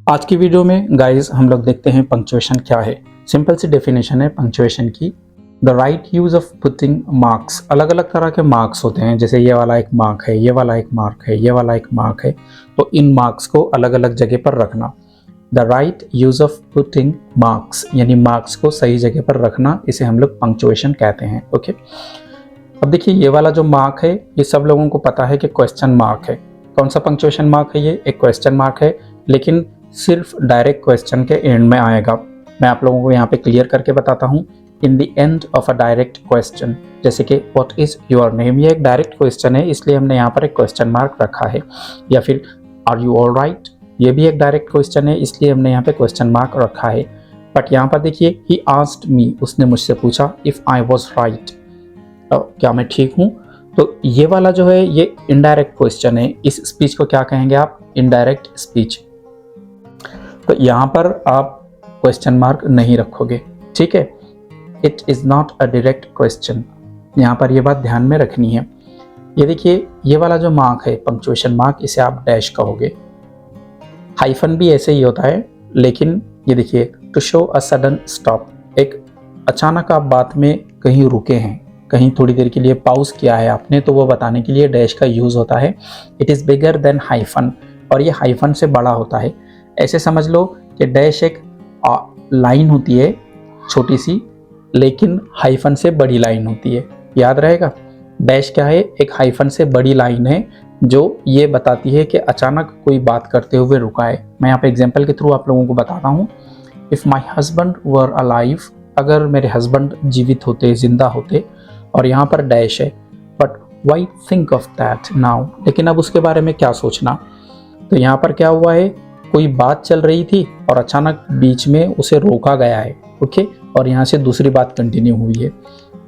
आज की वीडियो में गाइस हम लोग देखते हैं पंक्चुएशन क्या है। सिंपल सी डेफिनेशन है पंक्चुएशन की। The right use of putting marks. अलग अलग तरह के मार्क्स होते हैं, जैसे ये वाला एक मार्क है, ये वाला एक मार्क है, ये वाला एक मार्क है। तो इन मार्क्स को अलग अलग जगह पर रखना। The right use of putting marks यानी मार्क्स को सही जगह पर रखना, इसे हम लोग पंक्चुएशन कहते हैं। ओके, अब देखिए ये वाला जो मार्क है ये सब लोगों को पता है कि क्वेश्चन मार्क है। कौन सा पंक्चुएशन मार्क है? ये एक क्वेश्चन मार्क है, लेकिन सिर्फ डायरेक्ट क्वेश्चन के एंड में आएगा। मैं आप लोगों को यहाँ पे क्लियर करके बताता हूँ। इन the end of a direct question, जैसे कि व्हाट इज योर नेम, ये एक डायरेक्ट क्वेश्चन है, इसलिए हमने यहाँ पर एक क्वेश्चन मार्क रखा है। या फिर आर यू ऑल राइट, ये भी एक डायरेक्ट क्वेश्चन है, इसलिए हमने यहाँ पे क्वेश्चन मार्क रखा है। बट यहाँ पर देखिए ही आस्क्ड मी, उसने मुझसे पूछा इफ आई वॉज राइट, क्या मैं ठीक हूँ। तो ये वाला जो है ये इनडायरेक्ट क्वेश्चन है। इस स्पीच को क्या कहेंगे आप? Indirect speech. तो यहाँ पर आप क्वेश्चन मार्क नहीं रखोगे, ठीक है। It is not a direct question, यहाँ पर ये बात ध्यान में रखनी है। ये देखिए ये वाला जो मार्क है पंक्चुएशन मार्क, इसे आप डैश कहोगे। हाइफन भी ऐसे ही होता है, लेकिन ये देखिए to show a sudden stop, एक अचानक आप बात में कहीं रुके हैं, कहीं थोड़ी देर के लिए पॉज किया है आपने, तो वो बताने के लिए डैश का यूज़ होता है। It is bigger than hyphen, और ये हाइफन से बड़ा होता है। ऐसे समझ लो कि डैश एक लाइन होती है छोटी सी, लेकिन हाइफन से बड़ी लाइन होती है। याद रहेगा, डैश क्या है? एक हाइफन से बड़ी लाइन है जो ये बताती है कि अचानक कोई बात करते हुए रुका है। मैं यहाँ पे एग्जाम्पल के थ्रू आप लोगों को बताता हूँ। If my husband were alive, अगर मेरे हस्बैंड जीवित होते, जिंदा होते, और यहाँ पर डैश है। But why think of that now, लेकिन अब उसके बारे में क्या सोचना। तो यहाँ पर क्या हुआ है, कोई बात चल रही थी और अचानक बीच में उसे रोका गया है। ओके, और यहाँ से दूसरी बात कंटिन्यू हुई है।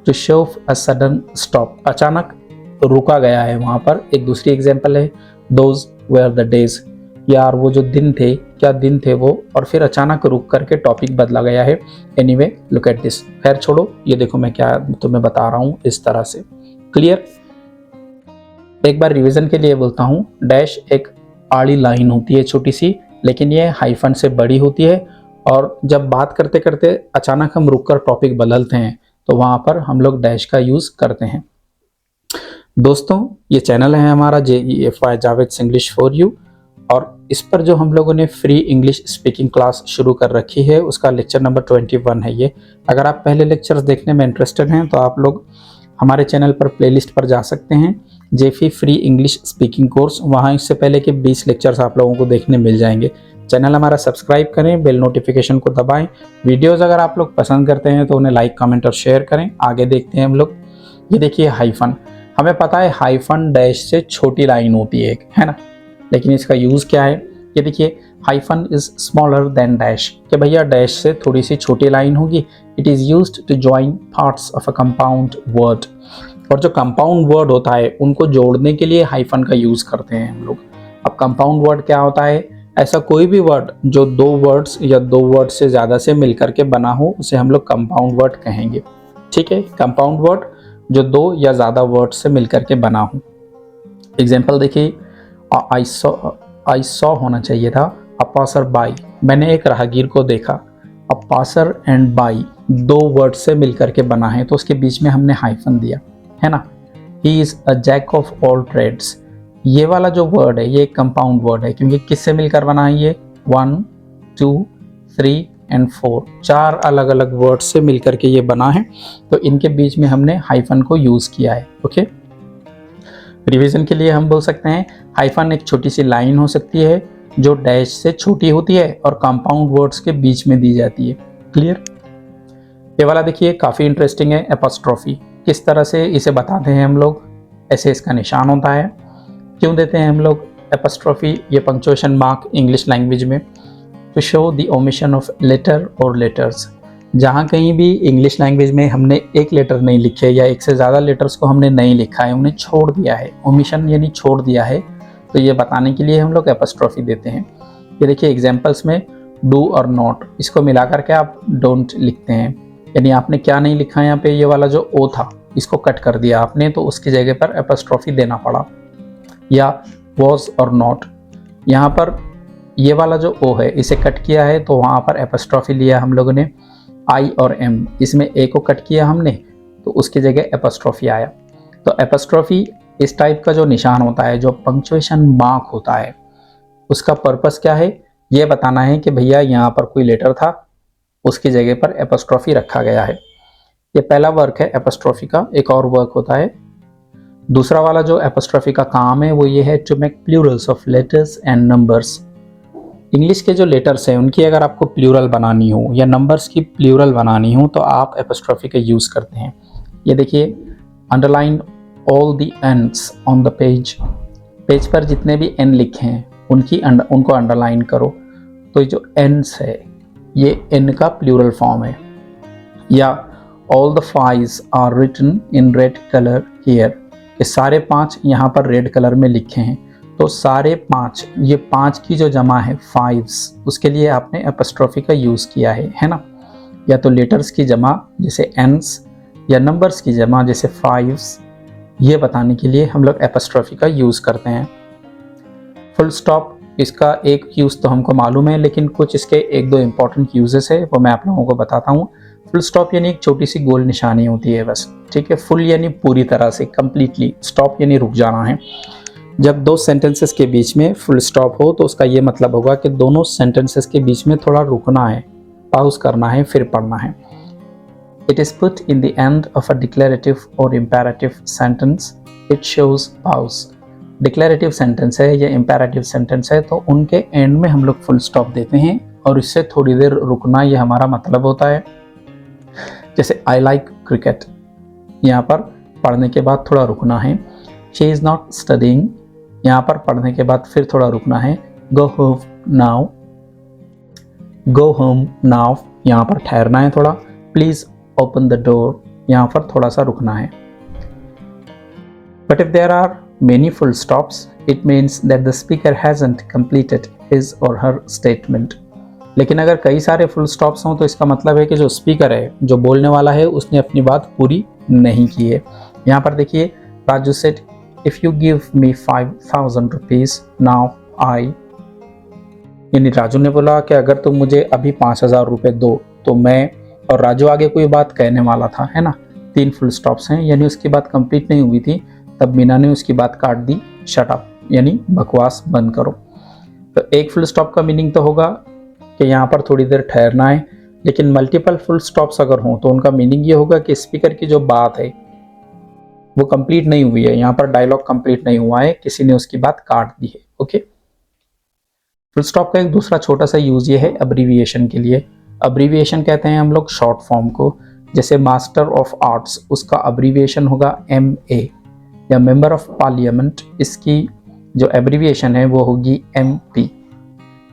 To show a sudden stop, अचानक रुका गया है। वहाँ पर एक दूसरी एग्जाम्पल है, दोज वेयर द डेज, यार वो जो दिन थे, क्या दिन थे वो, और फिर अचानक रुक करके टॉपिक बदला गया है। एनीवे लुक एट दिस, खैर छोड़ो, ये देखो मैं क्या तुम्हें बता रहा हूँ इस तरह से। क्लियर? एक बार रिवीजन के लिए बोलता हूँ। डैश एक आड़ी लाइन होती है छोटी सी, लेकिन ये हाइफन से बड़ी होती है, और जब बात करते करते अचानक हम रुककर टॉपिक बदलते हैं तो वहाँ पर हम लोग डैश का यूज़ करते हैं। दोस्तों, ये चैनल है हमारा JEFY Javed English for you, और इस पर जो हम लोगों ने फ्री इंग्लिश स्पीकिंग क्लास शुरू कर रखी है उसका लेक्चर नंबर 21 है ये। अगर आप पहले लेक्चर्स देखने में इंटरेस्टेड हैं तो आप लोग हमारे चैनल पर प्लेलिस्ट पर जा सकते हैं, JEFY free English speaking course. वहाँ इससे पहले के 20 लेक्चर्स आप लोगों को देखने मिल जाएंगे। चैनल हमारा सब्सक्राइब करें, बेल नोटिफिकेशन को दबाएं। वीडियोज़ अगर आप लोग पसंद करते हैं तो उन्हें लाइक, कमेंट और शेयर करें। आगे देखते हैं हम लोग। ये देखिए हाइफन, हमें पता है हाइफन डैश से छोटी लाइन होती है ना, लेकिन इसका यूज़ क्या है? ये देखिए hyphen is smaller than dash, कि भैया डैश से थोड़ी सी छोटी लाइन होगी। It is used to join parts of a compound word, और जो कंपाउंड वर्ड होता है उनको जोड़ने के लिए हाइफन का यूज़ करते हैं हम लोग। अब कंपाउंड वर्ड क्या होता है? ऐसा कोई भी वर्ड जो दो वर्ड्स या दो वर्ड से ज़्यादा से मिलकर के बना हो उसे हम लोग कंपाउंड वर्ड कहेंगे, ठीक है। कंपाउंड वर्ड जो दो या ज़्यादा वर्ड से मिलकर के बना हो। एग्जाम्पल देखिए, आई सॉ होना चाहिए था अ पासर बाई, मैंने एक राहगीर को देखा। अ पासर एंड बाई दो वर्ड से मिलकर के बना है, तो उसके बीच में हमने हाइफन दिया है ना। He is a jack of all trades, ये वाला जो वर्ड है ये एक कंपाउंड वर्ड है, क्योंकि किससे मिलकर बना है? ये 1, 2, 3 एंड 4, 4 अलग अलग वर्ड से मिलकर के ये बना है, तो इनके बीच में हमने हाइफन को यूज़ किया है। ओके, रिवीजन के लिए हम बोल सकते हैं हाइफन एक छोटी सी लाइन हो सकती है जो डैश से छोटी होती है और कंपाउंड वर्ड्स के बीच में दी जाती है। क्लियर? ये वाला देखिए काफ़ी इंटरेस्टिंग है, एपोस्ट्रोफी। किस तरह से इसे बताते हैं हम लोग? ऐसे इसका निशान होता है। क्यों देते हैं हम लोग एपोस्ट्रोफी, ये पंक्चुएशन मार्क इंग्लिश लैंग्वेज में? To show the omission of letter और लेटर्स। जहाँ कहीं भी इंग्लिश लैंग्वेज में हमने एक लेटर नहीं लिखे या एक से ज़्यादा लेटर्स को हमने नहीं लिखा है, उन्हें छोड़ दिया है, ओमिशन यानी छोड़ दिया है, तो ये बताने के लिए हम लोग एपोस्ट्रोफी देते हैं। ये देखिए एग्जाम्पल्स में डू और नॉट, इसको मिलाकर के आप डोंट लिखते हैं, यानी आपने क्या नहीं लिखा है यहाँ पे, ये वाला जो ओ था इसको कट कर दिया आपने, तो उसकी जगह पर एपोस्ट्रोफी देना पड़ा। या वॉज और नॉट, यहाँ पर ये वाला जो ओ है इसे कट किया है तो वहाँ पर एपोस्ट्रॉफी लिया हम लोगों ने, आई और एम, इसमें ए को कट किया हमने तो उसकी जगह एपोस्ट्रॉफी आया। तो एपोस्ट्रॉफी इस टाइप का जो निशान होता है, जो पंक्चुएशन मार्क होता है, उसका पर्पस क्या है, ये बताना है कि भैया यहाँ पर कोई लेटर था, उसकी जगह पर एपोस्ट्रॉफी रखा गया है। ये पहला वर्क है एपोस्ट्रॉफी का। एक और वर्क होता है दूसरा वाला जो एपोस्ट्रॉफी का काम है, वो ये है to make plurals of letters and numbers. English के जो लेटर्स हैं उनकी अगर आपको प्लूरल बनानी हो या नंबर्स की प्लूरल बनानी हो तो आप एपोस्ट्रॉफी का यूज़ करते हैं। ये देखिए, underline all the ends on the page, page पर जितने भी एन लिखे हैं उनको अंडरलाइन करो। तो ये जो एंड्स है ये एन का प्लूरल फॉर्म है। या all the fives are written in red colour here, ये सारे 5 यहाँ पर रेड कलर में लिखे हैं। तो सारे 5, ये 5 की जो जमा है फाइव्स, उसके लिए आपने एपोस्ट्रॉफी का यूज़ किया है ना। या तो लेटर्स की जमा जैसे एंस या नंबर्स की जमा जैसे फाइव्स, ये बताने के लिए हम लोग एपोस्ट्रॉफी का यूज़ करते हैं। फुल स्टॉप, इसका एक यूज़ तो हमको मालूम है, लेकिन कुछ इसके 1-2 इंपॉर्टेंट यूजेस है वो मैं आप लोगों को बताता हूँ। फुल स्टॉप यानी एक छोटी सी गोल निशानी होती है बस, ठीक है। फुल यानी पूरी तरह से, कंप्लीटली। स्टॉप यानी रुक जाना है। जब 2 सेंटेंसेस के बीच में फुल स्टॉप हो तो उसका ये मतलब होगा कि दोनों सेंटेंसेस के बीच में थोड़ा रुकना है, पॉज करना है, फिर पढ़ना है। It is put in the end of a declarative और imperative sentence, it shows pause. Declarative sentence है या इम्पेरेटिव सेंटेंस है तो उनके एंड में हम लोग फुल स्टॉप देते हैं और इससे थोड़ी देर रुकना, ये हमारा मतलब होता है। जैसे आई लाइक क्रिकेट, यहाँ पर पढ़ने के बाद थोड़ा रुकना है। शी इज़ नॉट स्टडीइंग, यहाँ पर पढ़ने के बाद फिर थोड़ा रुकना है। Go home now, go home now, यहाँ पर ठहरना है थोड़ा। प्लीज़ ओपन द डोर, यहाँ पर थोड़ा सा रुकना है। But if there are many full stops, it means that the speaker hasn't completed his or her statement. लेकिन अगर कई सारे फुल स्टॉप्स हों तो इसका मतलब है कि जो स्पीकर है, जो बोलने वाला है, उसने अपनी बात पूरी नहीं की है। यहाँ पर देखिए, Raju said if you give me 5,000 rupees now I, यानी राजू ने बोला कि अगर तुम मुझे अभी 5,000 रुपये दो तो मैं, और राजू आगे कोई बात कहने वाला था, है ना। 3 फुल स्टॉप्स हैं, यानी उसकी बात कंप्लीट नहीं हुई थी, तब मीना ने उसकी बात काट दी। शट अप, यानी बकवास बंद करो। तो एक फुल स्टॉप का मीनिंग तो होगा कि यहाँ पर थोड़ी देर ठहरना है, लेकिन मल्टीपल फुल स्टॉप्स अगर हों तो उनका मीनिंग ये होगा कि स्पीकर की जो बात है वो कंप्लीट नहीं हुई है, यहाँ पर डायलॉग कंप्लीट नहीं हुआ है, किसी ने उसकी बात काट दी है। ओके। फुल स्टॉप का एक दूसरा छोटा सा यूज ये है अब्रीविएशन के लिए। अब्रीविएशन कहते हैं हम लोग शॉर्ट फॉर्म को। जैसे मास्टर ऑफ आर्ट्स, उसका अब्रीविएशन होगा MA, या मेंबर ऑफ पार्लियामेंट, इसकी जो एब्रीविएशन है वो होगी MP।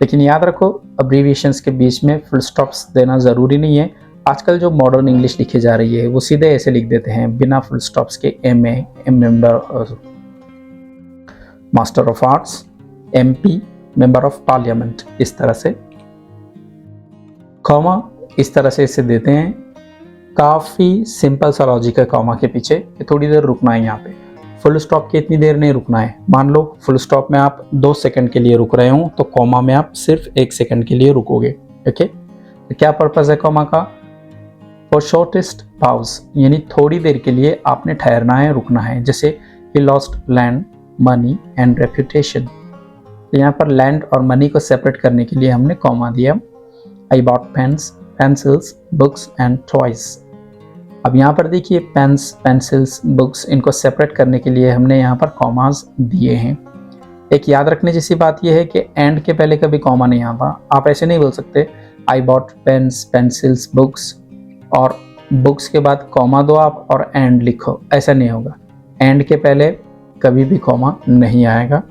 लेकिन याद रखो, अब्रीविएशंस के बीच में फुल स्टॉप्स देना ज़रूरी नहीं है। आजकल जो मॉडर्न इंग्लिश लिखी जा रही है वो सीधे ऐसे लिख देते हैं बिना फुल स्टॉप्स के, MA, member master of arts, MP, member of parliament, इस तरह से। कॉमा इस तरह से इसे देते हैं। काफ़ी सिंपल सा लॉजिक है कॉमा के पीछे कि थोड़ी देर रुकना है। यहाँ पे फुल स्टॉप के इतनी देर नहीं रुकना है। मान लो फुल स्टॉप में आप 2 सेकंड के लिए रुक रहे हो तो कॉमा में आप सिर्फ 1 सेकंड के लिए रुकोगे। ओके। तो क्या पर्पस है कॉमा का? फॉर शॉर्टेस्ट पाउज, यानी थोड़ी देर के लिए आपने ठहरना है, रुकना है। जैसे he lost land, money and reputation, तो यहाँ पर लैंड और मनी को सेपरेट करने के लिए हमने कॉमा दिया। I bought pens, pencils, books and toys. अब यहाँ पर देखिए, पेन्स, पेंसिल्स, बुक्स, इनको सेपरेट करने के लिए हमने यहाँ पर कॉमास दिए हैं। एक याद रखने जैसी बात यह है कि एंड के पहले कभी कॉमा नहीं आता। आप ऐसे नहीं बोल सकते I bought pens, pencils, books और बुक्स के बाद कॉमा दो आप और एंड लिखो, ऐसा नहीं होगा। एंड के पहले कभी भी कॉमा नहीं आएगा।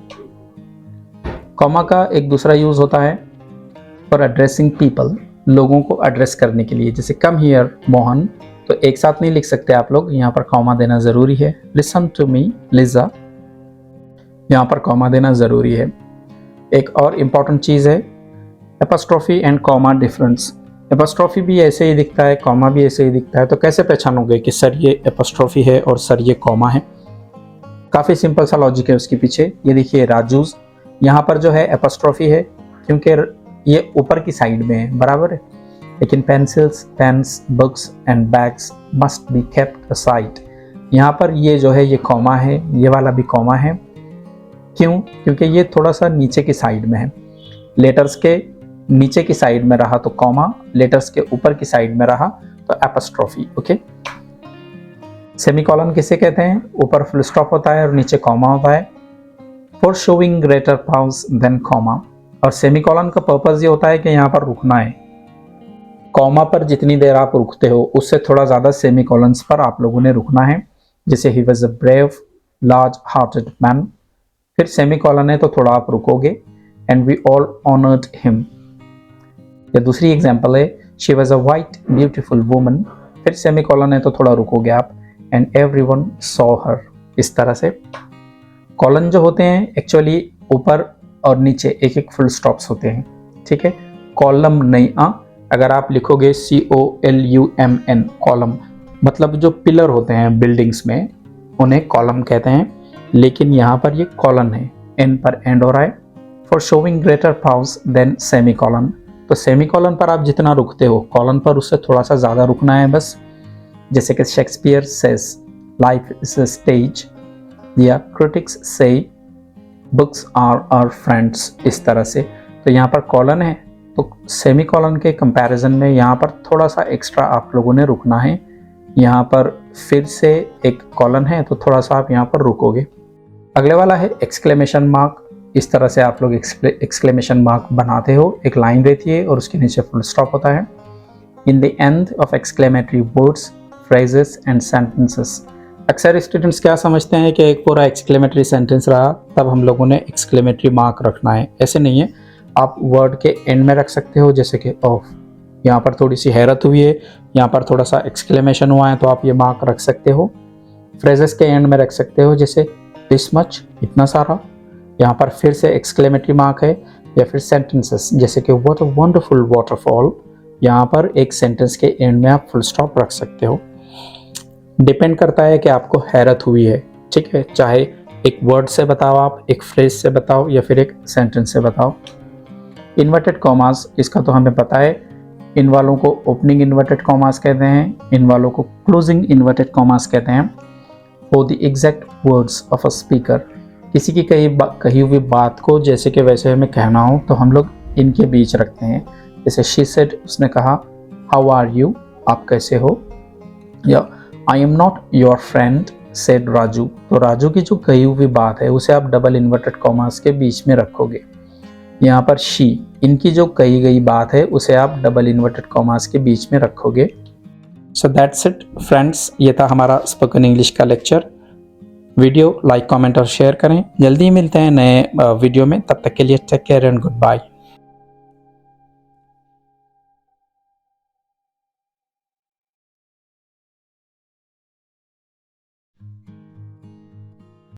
कॉमा का एक दूसरा यूज होता है फॉर एड्रेसिंग पीपल, लोगों को एड्रेस करने के लिए। जैसे कम हियर मोहन, तो एक साथ नहीं लिख सकते आप लोग, यहाँ पर कॉमा देना ज़रूरी है। लिसन टू मी लिजा, यहाँ पर कॉमा देना ज़रूरी है। एक और इम्पॉर्टेंट चीज़ है apostrophe and comma difference. Apostrophe भी ऐसे ही दिखता है, कॉमा भी ऐसे ही दिखता है, तो कैसे पहचानोगे कि सर ये एपोस्ट्रोफी है और सर ये कॉमा है? काफ़ी सिंपल सा लॉजिक है उसके पीछे। ये देखिए राजूज, यहाँ पर जो है एपोस्ट्रोफी है क्योंकि ये ऊपर की साइड में है, बराबर है। लेकिन pencils, pens, books and bags must be kept aside, यहाँ पर ये जो है ये कॉमा है, ये वाला भी कॉमा है। क्यों? क्योंकि ये थोड़ा सा नीचे की साइड में है। लेटर्स के नीचे की साइड में रहा तो कॉमा, लेटर्स के ऊपर की साइड में रहा तो एपोस्ट्रोफी। ओके, सेमीकोलन किसे कहते हैं? ऊपर फुल स्टॉप होता है और नीचे कॉमा होता है। For showing greater pause than comma, और सेमीकोलन का पर्पस ये होता है कि यहाँ पर रुकना है। कॉमा पर जितनी देर आप रुकते हो उससे थोड़ा ज़्यादा सेमीकोलन्स पर आप लोगों ने रुकना है। जैसे ही was a brave large hearted man, फिर सेमीकोलन है तो थोड़ा आप रुकोगे। And we all honoured him. या दूसरी एग्जांपल है she was a white beautiful woman, फिर सेमीकोलन है तो थोड़ा रुकोगे आप। And everyone saw her. इस तरह से कॉलन जो होते हैं एक्चुअली ऊपर और नीचे एक एक फुल स्टॉप्स होते हैं, ठीक है। कॉलम नहीं अगर आप लिखोगे COLUMN कॉलम, मतलब जो पिलर होते हैं बिल्डिंग्स में उन्हें कॉलम कहते हैं, लेकिन यहाँ पर ये कॉलन है, एन पर एंड हो रहा है। For showing greater pause than semicolon, तो सेमी कॉलन पर आप जितना रुकते हो कॉलन पर उससे थोड़ा सा ज़्यादा रुकना है बस। जैसे कि Shakespeare says life is a stage, या क्रिटिक्स से बुक्स आर आवर फ्रेंड्स। इस तरह से तो यहाँ पर कॉलन है तो सेमी कॉलन के कंपैरिजन में यहाँ पर थोड़ा सा एक्स्ट्रा आप लोगों ने रुकना है। यहाँ पर फिर से एक कॉलन है तो थोड़ा सा आप यहाँ पर रुकोगे। अगले वाला है एक्सक्लेमेशन मार्क। इस तरह से आप लोग एक्सक्लेमेशन मार्क बनाते हो, एक लाइन रहती है और उसके नीचे फुल स्टॉप होता है। इन the end of exclamatory words, phrases and sentences. अक्सर स्टूडेंट्स क्या समझते हैं कि एक पूरा एक्सक्लेमेटरी सेंटेंस रहा तब हम लोगों ने एक्सक्लेमेटरी मार्क रखना है। ऐसे नहीं है, आप वर्ड के एंड में रख सकते हो। जैसे कि ऑफ, यहाँ पर थोड़ी सी हैरत हुई है, यहाँ पर थोड़ा सा एक्सक्लेमेशन हुआ है तो आप ये मार्क रख सकते हो। फ्रेजेस के एंड में रख सकते हो, जैसे दिस मच, इतना सारा, यहाँ पर फिर से एक्सक्लेमेटरी मार्क है। या फिर सेंटेंसेस, जैसे कि व्हाट अ वंडरफुल वाटरफॉल, यहाँ पर एक सेंटेंस के एंड में आप फुल स्टॉप रख सकते हो। डिपेंड करता है कि आपको हैरत हुई है, ठीक है। चाहे एक वर्ड से बताओ आप, एक फ्रेज से बताओ या फिर एक सेंटेंस से बताओ। इन्वर्टेड कॉमास, इसका तो हमें पता है, इन वालों को ओपनिंग इन्वर्टेड कॉमास कहते हैं, इन वालों को क्लोजिंग इन्वर्टेड कॉमास कहते हैं। For the exact words of a speaker, किसी की कही हुई बात को जैसे कि वैसे हमें कहना हो तो हम लोग इनके बीच रखते हैं। जैसे शी सेड, उसने कहा, हाउ आर यू, आप कैसे हो। या I am not your friend said Raju, तो राजू की जो कही हुई बात है उसे आप डबल इन्वर्टेड कॉमास के बीच में रखोगे। यहाँ पर शी, इनकी जो कही गई बात है उसे आप डबल इन्वर्टेड कॉमास के बीच में रखोगे। सो दैट्स इट फ्रेंड्स, ये था हमारा स्पोकन इंग्लिश का लेक्चर। वीडियो लाइक, कमेंट और शेयर करें। जल्दी मिलते हैं नए वीडियो में, तब तक के लिए take care and good bye.